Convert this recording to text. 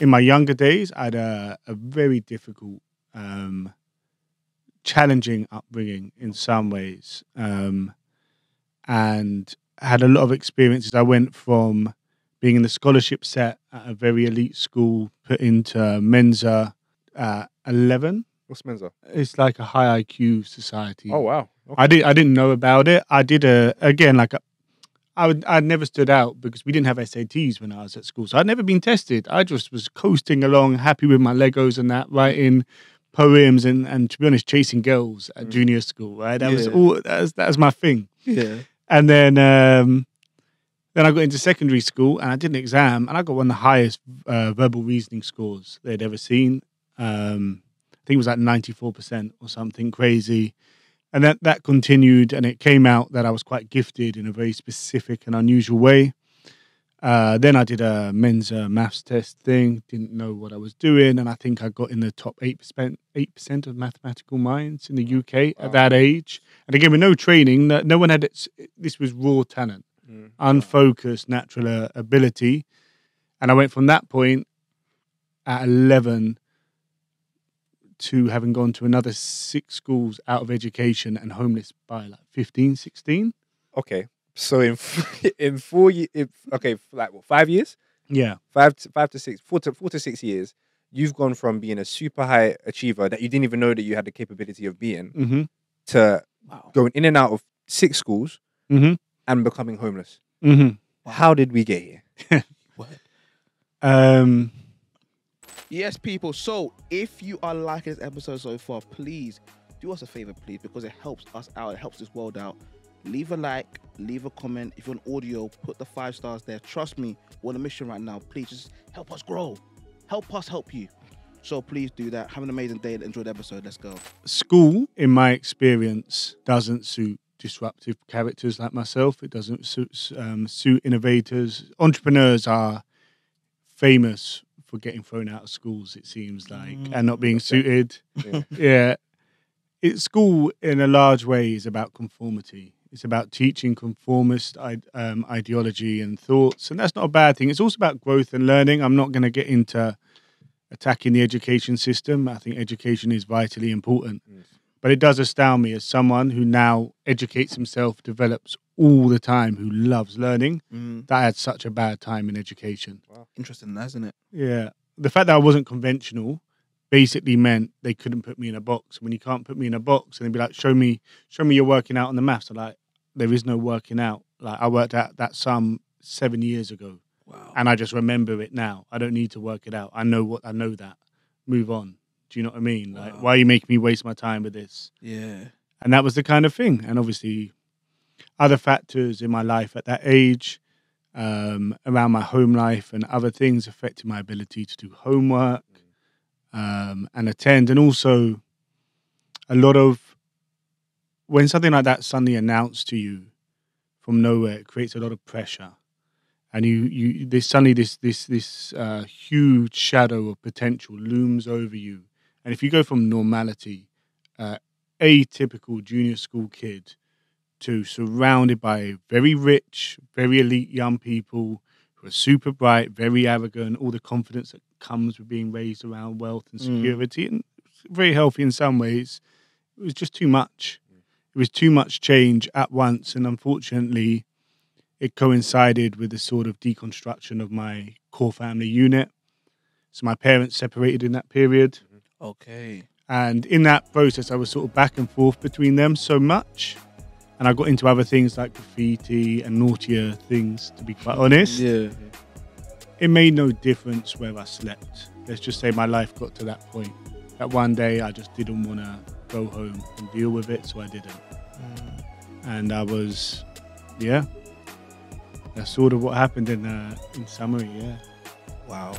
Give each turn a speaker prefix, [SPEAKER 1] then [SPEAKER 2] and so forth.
[SPEAKER 1] in my younger days, I had a very difficult, challenging upbringing in some ways, and had a lot of experiences. I went from being in the scholarship set at a very elite school, put into Mensa at 11.
[SPEAKER 2] What's Mensa?
[SPEAKER 1] It's like a high IQ society.
[SPEAKER 2] Oh wow! Okay.
[SPEAKER 1] I didn't know about it. I did I'd never stood out because we didn't have SATs when I was at school, so I'd never been tested. I just was coasting along, happy with my Legos and that, writing poems and to be honest, chasing girls at junior school. Right, that was my thing.
[SPEAKER 3] Yeah.
[SPEAKER 1] And then I got into secondary school and I did an exam and I got one of the highest verbal reasoning scores they'd ever seen. I think it was like 94% or something crazy. And that continued, and it came out that I was quite gifted in a very specific and unusual way. Then I did a Mensa maths test thing, didn't know what I was doing, and I think I got in the top 8% of mathematical minds in the UK at that age. And again, with no training, no one had it. This was raw talent, unfocused, natural ability. And I went from that point at 11 to having gone to another 6 schools out of education and homeless by like 15, 16.
[SPEAKER 2] Okay, so in 4 years, like what, 5 years?
[SPEAKER 1] Yeah,
[SPEAKER 2] 4 to 6 years, you've gone from being a super high achiever that you didn't even know that you had the capability of being to going in and out of 6 schools and becoming homeless. How did we get here?
[SPEAKER 3] What? Yes, people. So if you are liking this episode so far, please do us a favor, please, because it helps us out. It helps this world out. Leave a like, leave a comment. If you're on audio, put the 5 stars there. Trust me, we're on a mission right now. Please just help us grow. Help us help you. So please do that. Have an amazing day and enjoy the episode. Let's go.
[SPEAKER 1] School, in my experience, doesn't suit disruptive characters like myself. It doesn't suit innovators. Entrepreneurs are famous for getting thrown out of schools, it seems like, and not being suited. School in a large way is about conformity. It's about teaching conformist ideology and thoughts, and that's not a bad thing. It's also about growth and learning. I'm not going to get into attacking the education system. I think education is vitally important, but it does astound me as someone who now educates himself, develops all the time, who loves learning, that I had such a bad time in education.
[SPEAKER 3] Wow. Interesting, isn't it?
[SPEAKER 1] Yeah. The fact that I wasn't conventional basically meant they couldn't put me in a box. When you can't put me in a box, and they'd be like, show me you're working out on the maths. I'm like, there is no working out. Like, I worked out that sum 7 years ago.
[SPEAKER 3] Wow.
[SPEAKER 1] And I just remember it now. I don't need to work it out. I know that. Move on. Do you know what I mean? Like, why are you making me waste my time with this?
[SPEAKER 3] Yeah.
[SPEAKER 1] And that was the kind of thing. And obviously other factors in my life at that age, around my home life and other things affected my ability to do homework and attend. And also a lot of, when something like that suddenly announced to you from nowhere, it creates a lot of pressure. And there's suddenly this huge shadow of potential looms over you. And if you go from normality, atypical junior school kid, to surrounded by very rich, very elite young people who are super bright, very arrogant, all the confidence that comes with being raised around wealth and security, and very healthy in some ways, it was just too much. It was too much change at once, and unfortunately, it coincided with the sort of deconstruction of my core family unit. So my parents separated in that period.
[SPEAKER 3] Okay.
[SPEAKER 1] And in that process, I was sort of back and forth between them so much. And I got into other things like graffiti and naughtier things, to be quite honest.
[SPEAKER 3] Yeah.
[SPEAKER 1] It made no difference where I slept. Let's just say my life got to that point. That one day I just didn't want to go home and deal with it, so I didn't. And I was, that's sort of what happened in summary,
[SPEAKER 3] Wow.